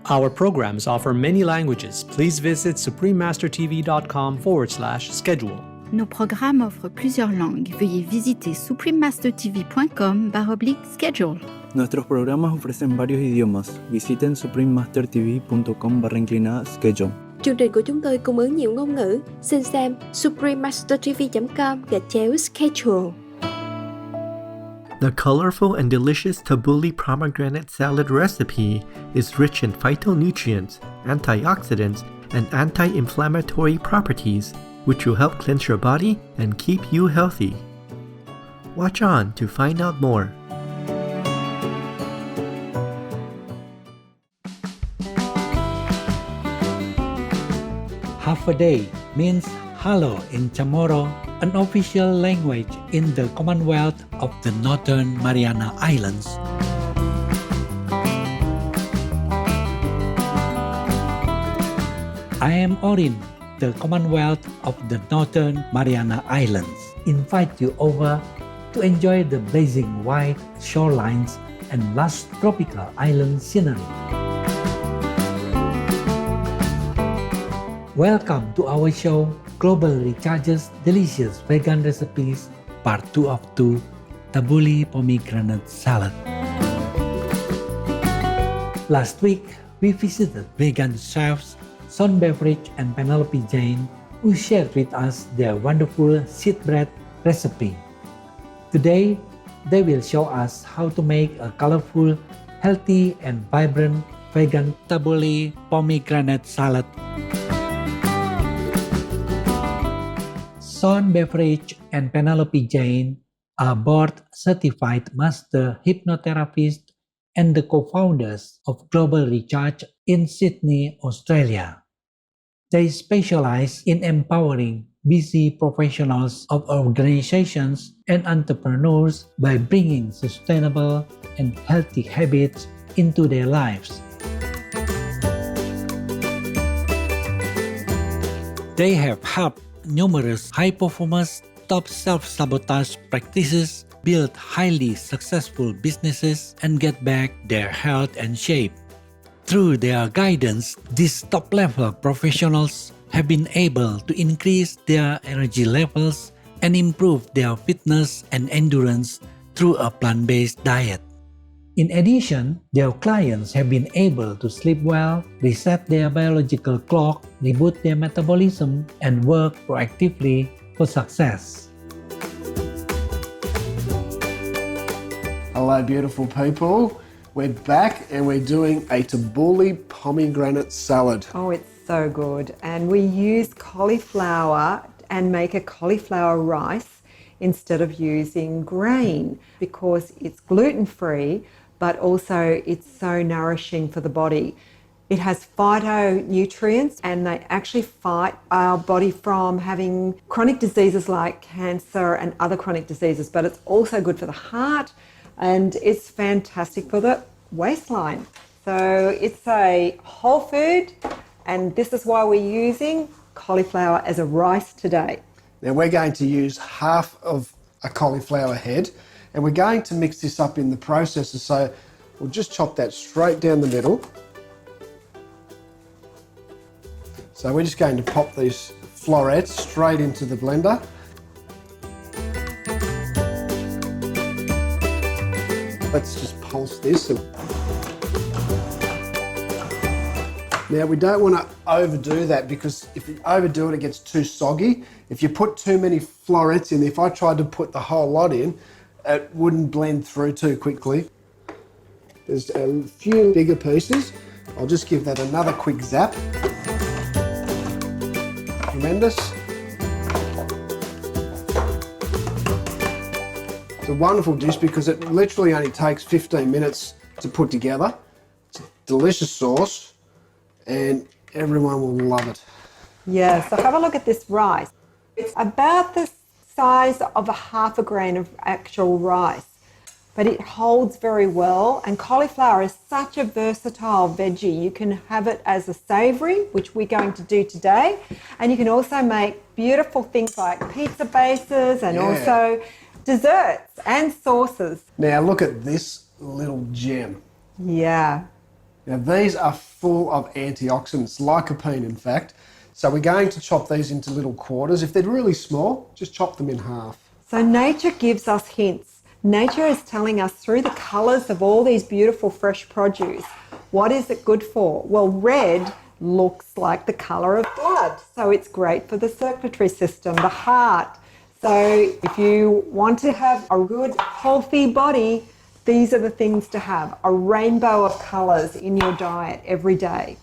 Our programs offer many languages. Please visit suprememastertv.com/schedule. Nos programmes offrent plusieurs langues. Veuillez visiter suprememastertv.com/schedule. Nuestros programas ofrecen varios idiomas. Visiten suprememastertv.com/schedule. Chương trình của chúng tôi cung ứng nhiều ngôn ngữ. Xin xem suprememastertv.com/schedule. The colorful and delicious tabbouleh pomegranate salad recipe is rich in phytonutrients, antioxidants, and anti-inflammatory properties, which will help cleanse your body and keep you healthy. Watch on to find out more. Half a day means hello in Chamorro, an official language in the Commonwealth of the Northern Mariana Islands. I am Orin, the Commonwealth of the Northern Mariana Islands. Invite you over to enjoy the blazing white shorelines and lush tropical island scenery. Welcome to our show, Global Recharge's Delicious Vegan Recipes, Part 2 of 2, Tabbouleh Pomegranate Salad. Last week, we visited vegan chefs Sean Beveridge and Penelope Jane, who shared with us their wonderful seed bread recipe. Today, they will show us how to make a colorful, healthy, and vibrant vegan Tabbouleh Pomegranate Salad. Sean Beveridge and Penelope Jane are board-certified master hypnotherapists and the co-founders of Global Recharge in Sydney, Australia. They specialize in empowering busy professionals of organizations and entrepreneurs by bringing sustainable and healthy habits into their lives. They have helped numerous high performers stop self-sabotage practices, build highly successful businesses, and get back their health and shape. Through their guidance, these top-level professionals have been able to increase their energy levels and improve their fitness and endurance through a plant-based diet. In addition, their clients have been able to sleep well, reset their biological clock, reboot their metabolism, and work proactively for success. Hello, beautiful people. We're back and we're doing a tabbouleh pomegranate salad. Oh, it's so good. And we use cauliflower and make a cauliflower rice instead of using grain because it's gluten-free, but also it's so nourishing for the body. It has phytonutrients and they actually fight our body from having chronic diseases like cancer and other chronic diseases, but it's also good for the heart and it's fantastic for the waistline. So it's a whole food and this is why we're using cauliflower as a rice today. Now we're going to use half of a cauliflower head and we're going to mix this up in the processor, so we'll just chop that straight down the middle. So we're just going to pop these florets straight into the blender. Let's just pulse this. Now we don't want to overdo that because if you overdo it, it gets too soggy. If you put too many florets in, if I tried to put the whole lot in, it wouldn't blend through too quickly. There's a few bigger pieces. I'll just give that another quick zap. Tremendous. It's a wonderful dish because it literally only takes 15 minutes to put together. It's a delicious sauce and everyone will love it. Yeah, so have a look at this rice. It's about the size of a half a grain of actual rice, but it holds very well. And cauliflower is such a versatile veggie. You can have it as a savoury, which we're going to do today, and you can also make beautiful things like pizza bases and also desserts and sauces. Now look at this little gem. Yeah, Now these are full of antioxidants, lycopene in fact. So we're going to chop these into little quarters. If they're really small, just chop them in half. So nature gives us hints. Nature is telling us through the colours of all these beautiful fresh produce, what is it good for? Well, red looks like the colour of blood. So it's great for the circulatory system, the heart. So if you want to have a good, healthy body, these are the things to have. A rainbow of colours in your diet every day.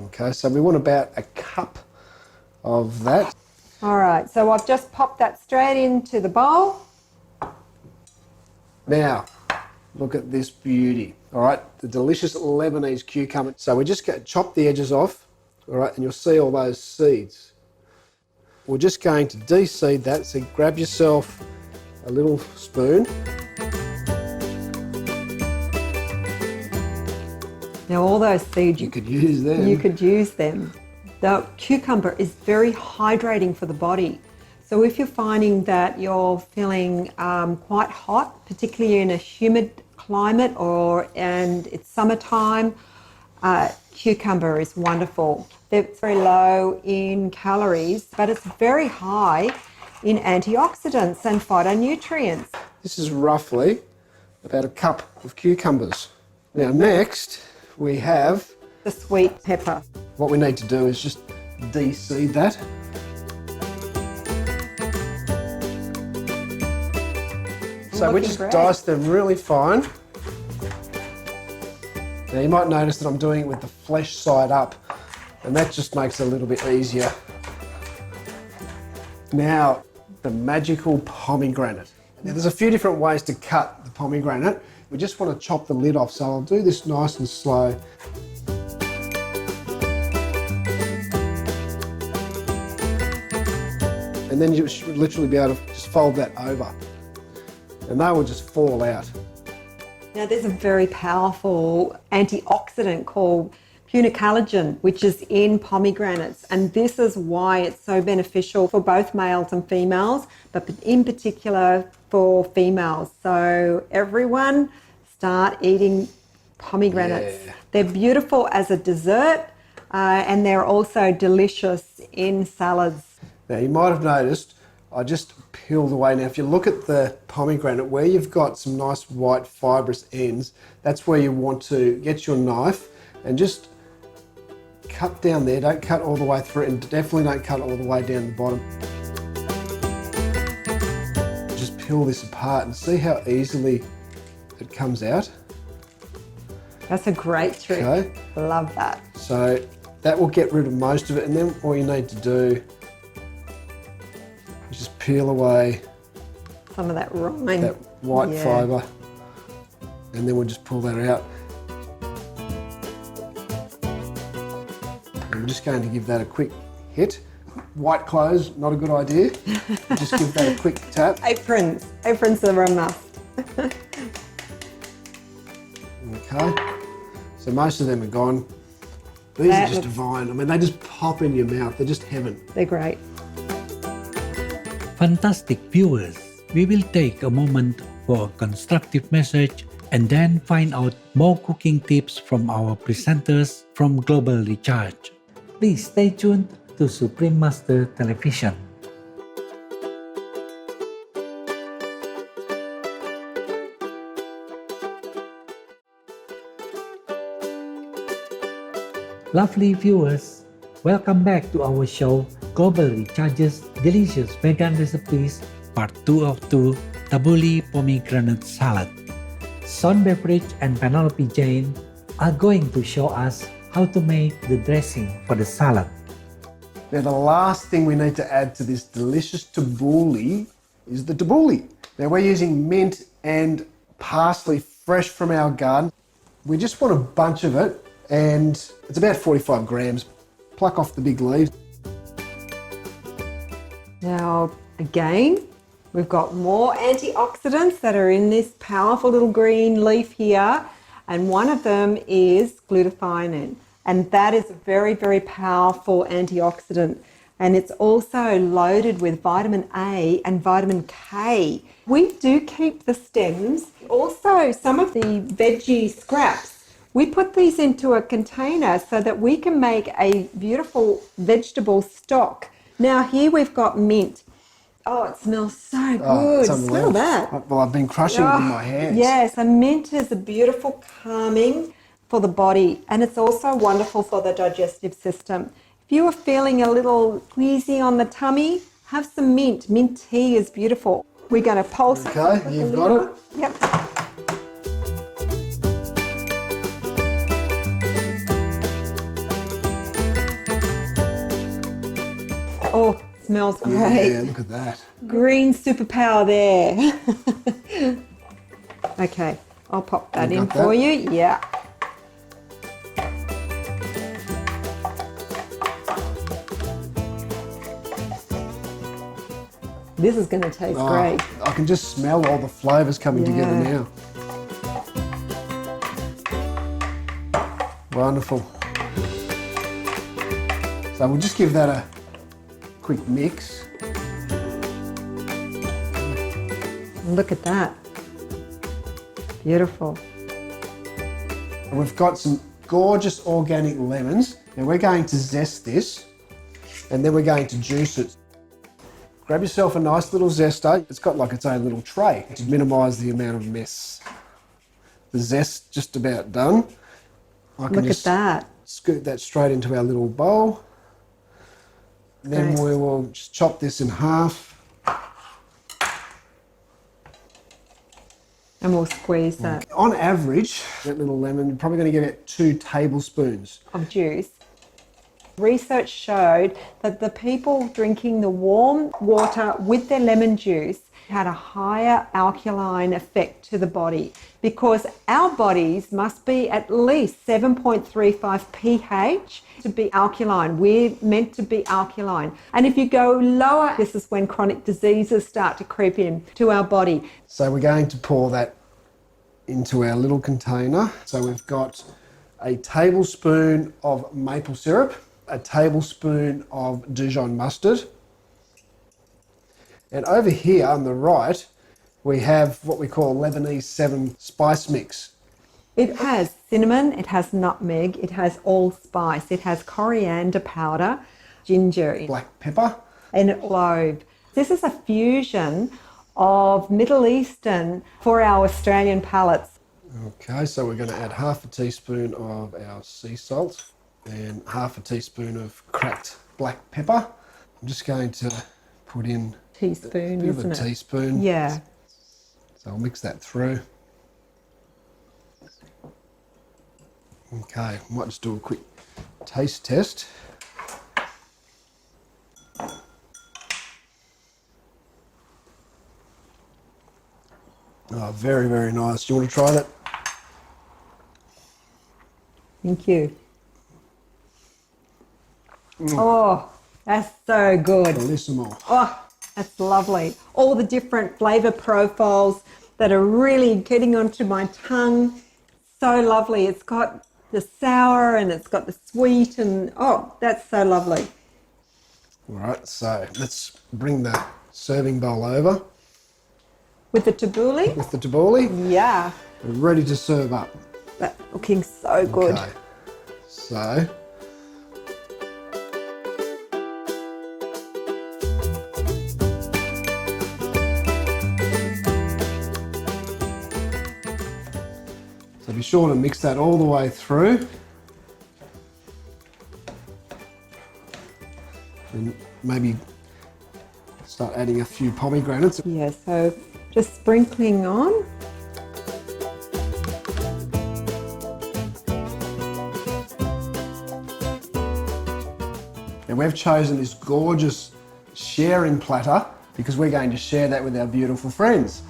Okay, so we want about a cup of that. All right, so I've just popped that straight into the bowl. Now, look at this beauty. All right, the delicious Lebanese cucumber. So we're just going to chop the edges off, all right, and you'll see all those seeds. We're just going to de-seed that, so grab yourself a little spoon. Now all those seeds, You could use them. You could use them. The cucumber is very hydrating for the body. So if you're finding that you're feeling quite hot, particularly in a humid climate and it's summertime, cucumber is wonderful. It's very low in calories, but it's very high in antioxidants and phytonutrients. This is roughly about a cup of cucumbers. Now next, we have, The sweet pepper. what we need to do is just de-seed that. So we Looking just great. dice them really fine. Now you might notice that I'm doing it with the flesh side up, and that just makes it a little bit easier. Now, the magical pomegranate. Now there's a few different ways to cut the pomegranate. We just want to chop the lid off, so I'll do this nice and slow. And then you should literally be able to just fold that over, and they will just fall out. Now there's a very powerful antioxidant called punicalagin, which is in pomegranates, and this is why it's so beneficial for both males and females, but in particular for females. So everyone start eating pomegranates. Yeah. They're beautiful as a dessert, and they're also delicious in salads. Now you might have noticed I just peeled away. Now if you look at the pomegranate, where you've got some nice white fibrous ends, that's where you want to get your knife and just cut down there. Don't cut all the way through, and definitely don't cut all the way down the bottom. Just peel this apart and see how easily it comes out. That's a great trick. Okay. Love that. So that will get rid of most of it, and then all you need to do is just peel away Some of that rind. that white Yeah. fibre, and then we'll just pull that out. And we're just going to give that a quick hit. White clothes, not a good idea. Just give that a quick tap. Aprons. Aprons are a must. Okay. So most of them are gone. These That are just looks- divine. I mean, they just pop in your mouth. They're just heaven. They're great. Fantastic viewers, we will take a moment for a constructive message and then find out more cooking tips from our presenters from Global Recharge. Please stay tuned to Supreme Master Television. Lovely viewers, welcome back to our show Global Recharge's Delicious Vegan Recipes Part 2 of 2 Tabbouleh Pomegranate Salad. Sean Beveridge and Penelope Jane are going to show us how to make the dressing for the salad. Now, the last thing we need to add to this delicious tabbouleh is the tabbouleh. Now, we're using mint and parsley fresh from our garden. We just want a bunch of it, and it's about 45 grams. Pluck off the big leaves. Now, again, we've got more antioxidants that are in this powerful little green leaf here, and one of them is glutathione, and that is a very, very powerful antioxidant, and it's also loaded with vitamin A and vitamin K. We do keep the stems. Also, some of the veggie scraps We put these into a container so that we can make a beautiful vegetable stock. Now here we've got mint. Oh, it smells so good. Smell that. Well, I've been crushing it in my hands. Yes, and mint is a beautiful calming for the body, and it's also wonderful for the digestive system. If you are feeling a little queasy on the tummy, have some mint. Mint tea is beautiful. We're going to pulse it. Okay, you've got it. Yep. Oh, smells great. Yeah, look at that. Green superpower there. Okay, I'll pop that in for you. Yeah. This is going to taste great. I can just smell all the flavours coming together now. Wonderful. So we'll just give that a quick mix. Look at that. Beautiful. We've got some gorgeous organic lemons. Now we're going to zest this and then we're going to juice it. Grab yourself a nice little zester. It's got like its own little tray to minimise the amount of mess. The zest's just about done. I can Look just at that. scoop that straight into our little bowl. Then we will just chop this in half. And we'll squeeze that On average, that little lemon, you're probably going to give it 2 tablespoons. of juice. Research showed that the people drinking the warm water with their lemon juice had a higher alkaline effect to the body, because our bodies must be at least 7.35 pH to be alkaline. We're meant to be alkaline. And if you go lower, this is when chronic diseases start to creep in to our body. So we're going to pour that into our little container. So we've got a tablespoon of maple syrup, a tablespoon of Dijon mustard. And over here on the right, we have what we call Lebanese 7 spice mix. It has cinnamon, it has nutmeg, it has allspice, it has coriander powder, ginger, Black pepper. and clove. This is a fusion of Middle Eastern for our Australian palates. Okay, so we're going to add half a teaspoon of our sea salt and half a teaspoon of cracked black pepper. I'm just going to put in Teaspoon, a bit of isn't a it? teaspoon. Yeah. So I'll mix that through. Okay, might just do a quick taste test. Oh, very, very nice. Do you want to try that? Thank you. Oh, that's so good. Bellissimo. Oh, that's lovely. All the different flavour profiles that are really getting onto my tongue. So lovely. It's got the sour and it's got the sweet, and oh, that's so lovely. All right, so let's bring the serving bowl over With the tabbouleh? with the tabbouleh. Yeah, We're ready to serve up. that's looking so good. Okay, so be sure to mix that all the way through. And maybe start adding a few pomegranates. Yeah, so just sprinkling on. And we've chosen this gorgeous sharing platter because we're going to share that with our beautiful friends.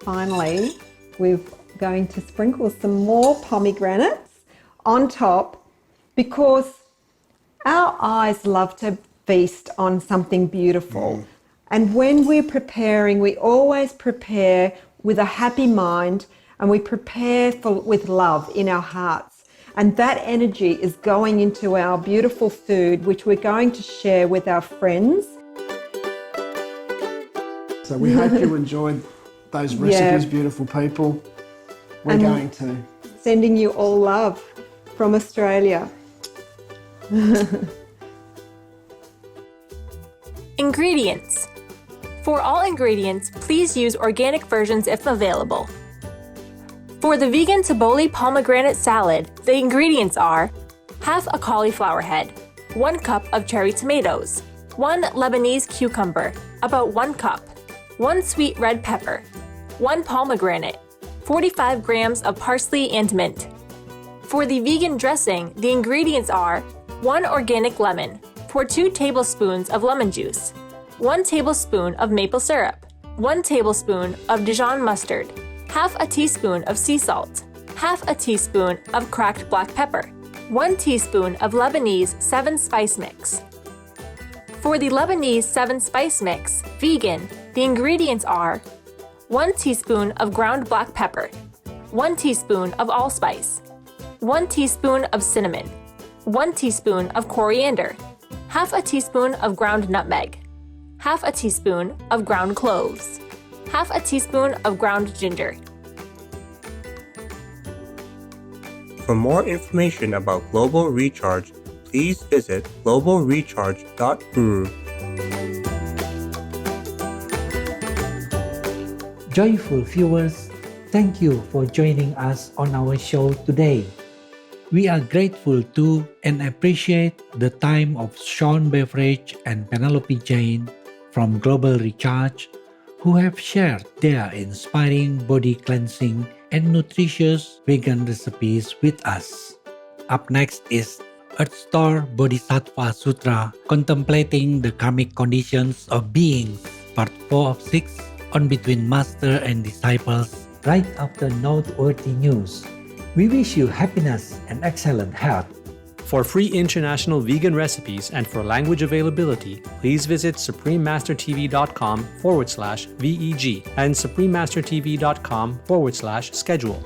Finally, we're going to sprinkle some more pomegranates on top, because our eyes love to feast on something beautiful. And when we're preparing, we always prepare with a happy mind, and we prepare with love in our hearts. And that energy is going into our beautiful food, which we're going to share with our friends. So we hope you enjoyed those recipes, beautiful people. We're going to. Sending you all love from Australia. Ingredients. For all ingredients, please use organic versions if available. For the vegan tabbouleh pomegranate salad, the ingredients are half a cauliflower head, 1 cup of cherry tomatoes, 1 Lebanese cucumber, about 1 cup, 1 sweet red pepper, 1 pomegranate, 45 grams of parsley and mint. For the vegan dressing, the ingredients are 1 organic lemon, pour 2 tablespoons of lemon juice, 1 tablespoon of maple syrup, 1 tablespoon of Dijon mustard, half a teaspoon of sea salt, half a teaspoon of cracked black pepper, 1 teaspoon of Lebanese 7-spice mix. For the Lebanese 7-spice mix, vegan, the ingredients are 1 teaspoon of ground black pepper, 1 teaspoon of allspice, 1 teaspoon of cinnamon, 1 teaspoon of coriander, half a teaspoon of ground nutmeg, half a teaspoon of ground cloves, half a teaspoon of ground ginger. For more information about Global Recharge, please visit globalrecharge.guru. Joyful viewers, thank you for joining us on our show today. We are grateful to and appreciate the time of Sean Beveridge and Penelope Jane from Global Recharge, who have shared their inspiring body cleansing and nutritious vegan recipes with us. Up next is Earth Star Bodhisattva Sutra, Contemplating the Karmic Conditions of Beings, Part 4 of 6, on Between Master and Disciples, right after noteworthy news. We wish you happiness and excellent health. For free international vegan recipes and for language availability, please visit suprememastertv.com/VEG and suprememastertv.com/schedule.